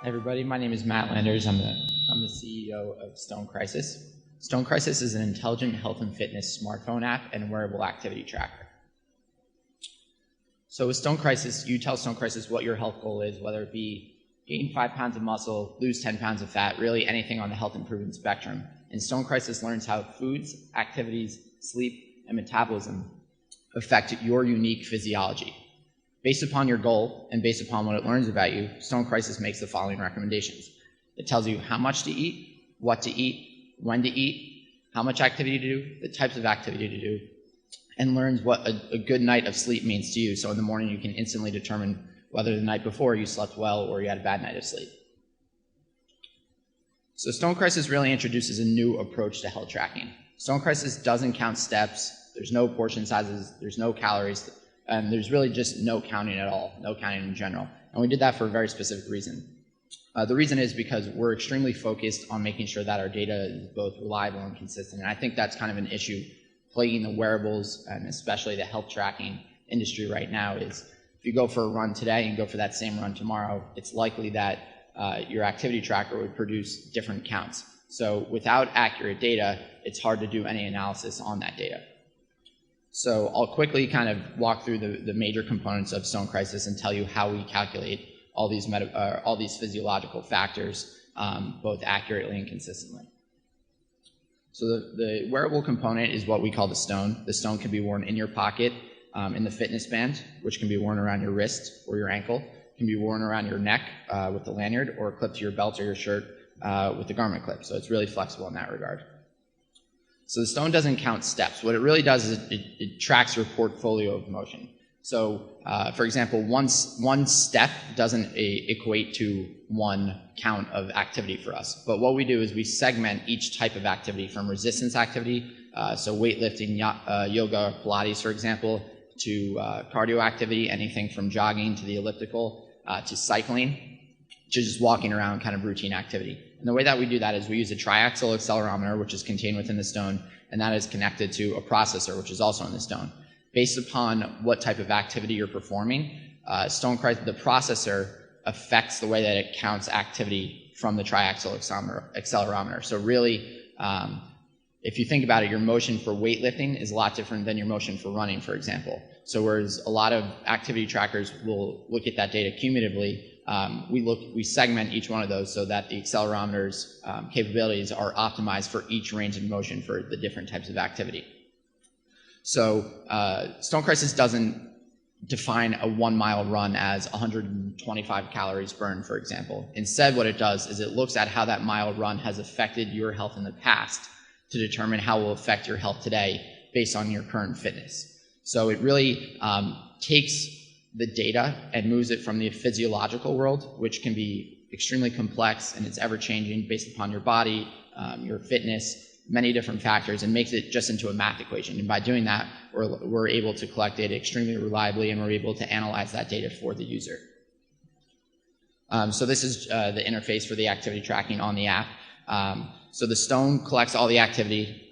Everybody, my name is Matt Landers. I'm the CEO of Stonecrysus. Stonecrysus is an intelligent health and fitness smartphone app and wearable activity tracker. So with Stonecrysus, you tell Stonecrysus what your health goal is, whether it be gain 5 pounds of muscle, lose 10 pounds of fat, really anything on the health improvement spectrum. And Stonecrysus learns how foods, activities, sleep, and metabolism affect your unique physiology. Based upon your goal and based upon what it learns about you, Stonecrysus makes the following recommendations. It tells you how much to eat, what to eat, when to eat, how much activity to do, the types of activity to do, and learns what a good night of sleep means to you. So in the morning you can instantly determine whether the night before you slept well or you had a bad night of sleep. So Stonecrysus really introduces a new approach to health tracking. Stonecrysus doesn't count steps, there's no portion sizes, there's no calories, and there's really just no counting at all, no counting in general. And we did that for a very specific reason. The reason is because we're extremely focused on making sure that our data is both reliable and consistent. And I think that's kind of an issue plaguing the wearables and especially the health tracking industry right now is if you go for a run today and go for that same run tomorrow, it's likely that your activity tracker would produce different counts. So without accurate data, it's hard to do any analysis on that data. So I'll quickly kind of walk through the major components of Stonecrysus and tell you how we calculate all these physiological factors both accurately and consistently. So the wearable component is what we call the stone. The stone can be worn in your pocket, in the fitness band, which can be worn around your wrist or your ankle. It can be worn around your neck with the lanyard or clipped to your belt or your shirt with the garment clip. So it's really flexible in that regard. So the stone doesn't count steps. What it really does is it tracks your portfolio of motion. So, for example, one step doesn't equate to one count of activity for us. But what we do is we segment each type of activity from resistance activity, so weightlifting, yoga, Pilates, for example, to cardio activity, anything from jogging to the elliptical, to cycling, to just walking around, kind of routine activity. And the way that we do that is we use a triaxial accelerometer, which is contained within the stone, and that is connected to a processor, which is also in the stone. Based upon what type of activity you're performing, Stonecrysus, the processor, affects the way that it counts activity from the triaxial accelerometer. So really, if you think about it, your motion for weightlifting is a lot different than your motion for running, for example. So whereas a lot of activity trackers will look at that data cumulatively, we segment each one of those so that the accelerometer's capabilities are optimized for each range of motion for the different types of activity. So Stonecrysus doesn't define a 1 mile run as 125 calories burned, for example. Instead, what it does is it looks at how that mile run has affected your health in the past to determine how it will affect your health today based on your current fitness. So it really takes the data and moves it from the physiological world, which can be extremely complex and it's ever-changing based upon your body, your fitness, many different factors, and makes it just into a math equation. And by doing that, we're able to collect data extremely reliably and we're able to analyze that data for the user. So this is the interface for the activity tracking on the app. So the stone collects all the activity.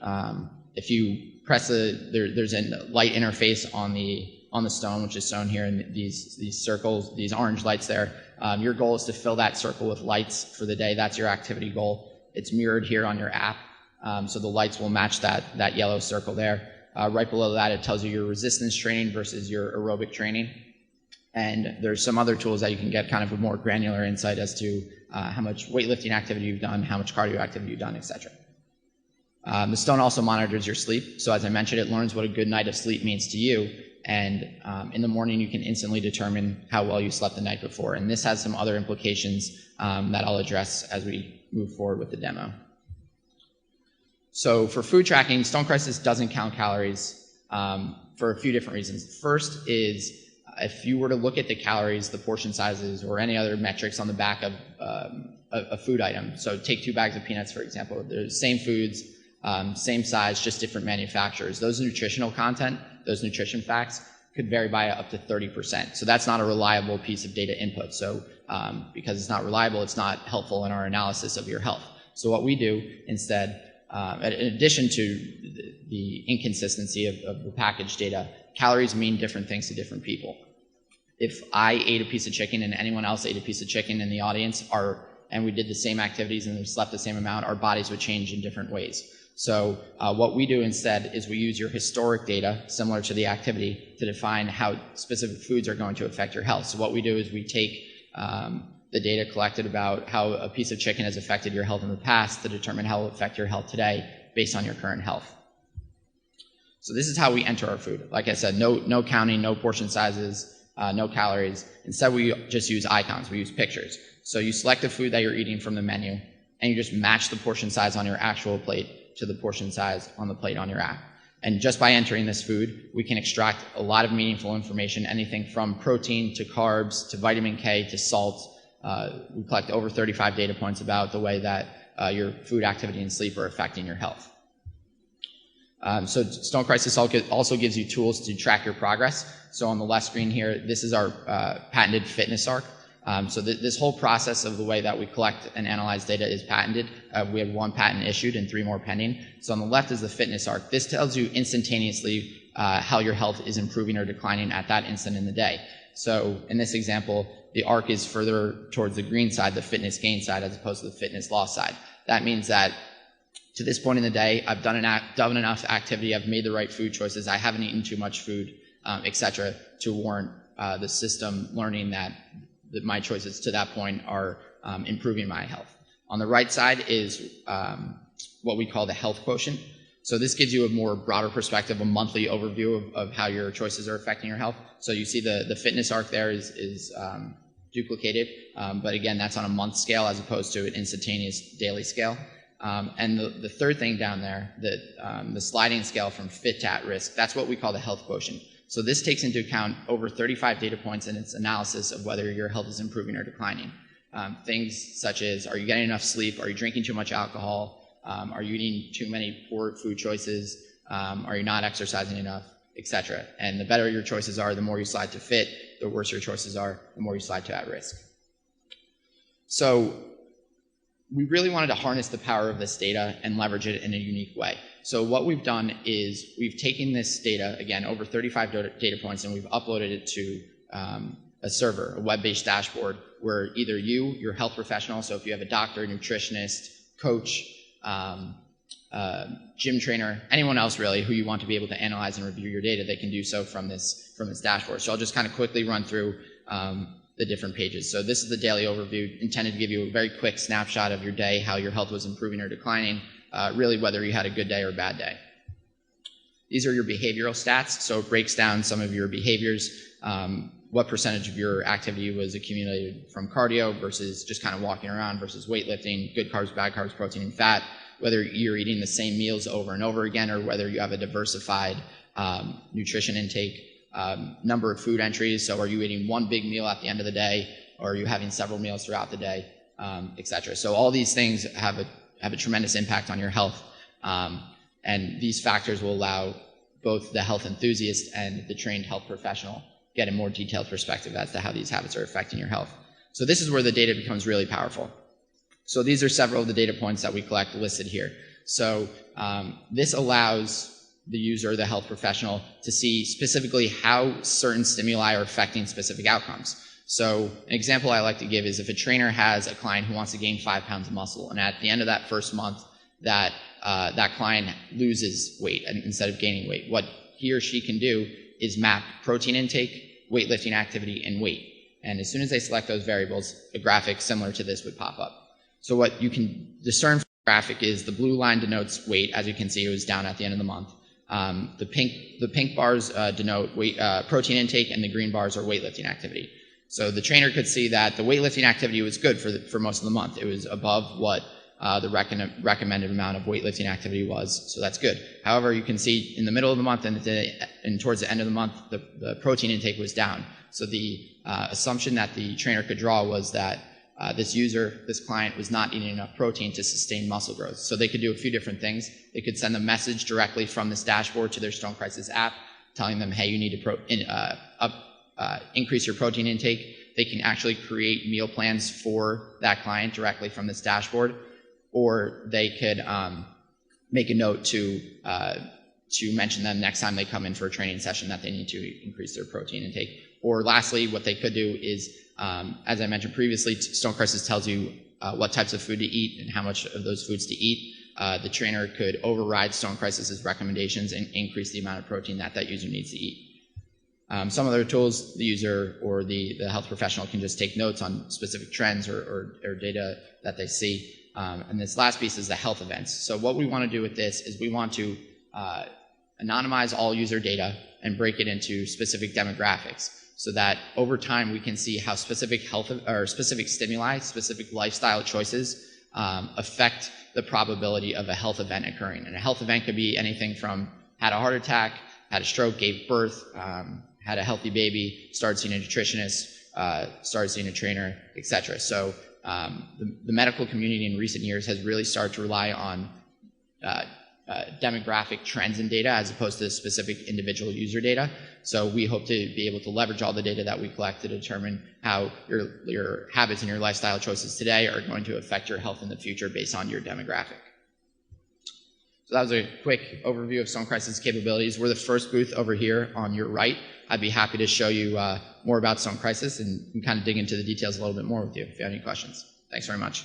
If you press there's a light interface on the stone, which is shown here in these circles, these orange lights there. Your goal is to fill that circle with lights for the day. That's your activity goal. It's mirrored here on your app, so the lights will match that yellow circle there. Right below that, it tells you your resistance training versus your aerobic training. And there's some other tools that you can get kind of a more granular insight as to how much weightlifting activity you've done, how much cardio activity you've done, etc. The stone also monitors your sleep. So as I mentioned, it learns what a good night of sleep means to you. And in the morning, you can instantly determine how well you slept the night before. And this has some other implications that I'll address as we move forward with the demo. So for food tracking, Stonecrysus doesn't count calories for a few different reasons. First is if you were to look at the calories, the portion sizes, or any other metrics on the back of a food item. So take 2 bags of peanuts, for example. They're the same foods, same size, just different manufacturers. Those nutritional content, those nutrition facts could vary by up to 30%. So that's not a reliable piece of data input. So because it's not reliable, it's not helpful in our analysis of your health. So what we do instead, in addition to the inconsistency of the packaged data, calories mean different things to different people. if I ate a piece of chicken and anyone else ate a piece of chicken in the audience, and we did the same activities and we slept the same amount, our bodies would change in different ways. So what we do instead is we use your historic data, similar to the activity, to define how specific foods are going to affect your health. So what we do is we take the data collected about how a piece of chicken has affected your health in the past to determine how it will affect your health today based on your current health. So this is how we enter our food. Like I said, no counting, no portion sizes, no calories. Instead, we just use icons. We use pictures. So you select the food that you're eating from the menu, and you just match the portion size on your actual plate to the portion size on the plate on your app. And just by entering this food, we can extract a lot of meaningful information, anything from protein to carbs to vitamin K to salt. We collect over 35 data points about the way that your food activity and sleep are affecting your health. So Stonecrysus also gives you tools to track your progress. So on the left screen here, this is our patented fitness arc. So this whole process of the way that we collect and analyze data is patented. We have 1 patent issued and 3 more pending. So on the left is the fitness arc. This tells you instantaneously how your health is improving or declining at that instant in the day. So in this example, the arc is further towards the green side, the fitness gain side, as opposed to the fitness loss side. That means that to this point in the day, I've done enough activity, I've made the right food choices, I haven't eaten too much food, etc., to warrant the system learning that my choices to that point are improving my health. On the right side is what we call the health quotient. So this gives you a more broader perspective, a monthly overview of how your choices are affecting your health. So you see the fitness arc there is duplicated, but again, that's on a month scale as opposed to an instantaneous daily scale. And the third thing down there, the sliding scale from fit to at risk, that's what we call the health quotient. So this takes into account over 35 data points in its analysis of whether your health is improving or declining. Things such as, are you getting enough sleep? Are you drinking too much alcohol? Are you eating too many poor food choices? Are you not exercising enough? Etc. And the better your choices are, the more you slide to fit. The worse your choices are, the more you slide to at risk. So we really wanted to harness the power of this data and leverage it in a unique way. So what we've done is we've taken this data, again, over 35 data points, and we've uploaded it to a server, a web-based dashboard, where either you, your health professional, so if you have a doctor, nutritionist, coach, gym trainer, anyone else really who you want to be able to analyze and review your data, they can do so from this dashboard. So I'll just kind of quickly run through the different pages. So this is the daily overview, intended to give you a very quick snapshot of your day, how your health was improving or declining, really whether you had a good day or a bad day. These are your behavioral stats, so it breaks down some of your behaviors, what percentage of your activity was accumulated from cardio versus just kind of walking around versus weightlifting, good carbs, bad carbs, protein and fat, whether you're eating the same meals over and over again or whether you have a diversified nutrition intake, number of food entries, so are you eating one big meal at the end of the day or are you having several meals throughout the day, etc. So all these things have a tremendous impact on your health, and these factors will allow both the health enthusiast and the trained health professional get a more detailed perspective as to how these habits are affecting your health. So this is where the data becomes really powerful. So these are several of the data points that we collect listed here. So this allows the user, the health professional, to see specifically how certain stimuli are affecting specific outcomes. So an example I like to give is if a trainer has a client who wants to gain 5 pounds of muscle, and at the end of that first month, that client loses weight instead of gaining weight. What he or she can do is map protein intake, weightlifting activity, and weight. And as soon as they select those variables, a graphic similar to this would pop up. So what you can discern from the graphic is the blue line denotes weight. As you can see, it was down at the end of the month. The pink bars denote weight, protein intake, and the green bars are weightlifting activity. So the trainer could see that the weightlifting activity was good for most of the month. It was above what the recommended amount of weightlifting activity was, so that's good. However, you can see in the middle of the month and towards the end of the month, the protein intake was down. So the assumption that the trainer could draw was that this client was not eating enough protein to sustain muscle growth. So they could do a few different things. They could send a message directly from this dashboard to their Stonecrysus app, telling them, hey, you need to increase your protein intake. They can actually create meal plans for that client directly from this dashboard, or they could make a note to mention them next time they come in for a training session that they need to increase their protein intake. Or lastly, what they could do is, as I mentioned previously, Stonecrysus tells you what types of food to eat and how much of those foods to eat. The trainer could override Stonecrysus' recommendations and increase the amount of protein that user needs to eat. Some other tools, the user or the health professional can just take notes on specific trends or data that they see. And this last piece is the health events. So what we want to do with this is we want to anonymize all user data and break it into specific demographics so that over time we can see how specific health or specific stimuli, specific lifestyle choices affect the probability of a health event occurring. And a health event could be anything from had a heart attack, had a stroke, gave birth, had a healthy baby, started seeing a nutritionist, started seeing a trainer, etc. So the medical community in recent years has really started to rely on demographic trends in data as opposed to specific individual user data. So we hope to be able to leverage all the data that we collect to determine how your habits and your lifestyle choices today are going to affect your health in the future based on your demographic. So that was a quick overview of Stonecrysus' capabilities. We're the first booth over here on your right. I'd be happy to show you more about Stonecrysus and kind of dig into the details a little bit more with you if you have any questions. Thanks very much.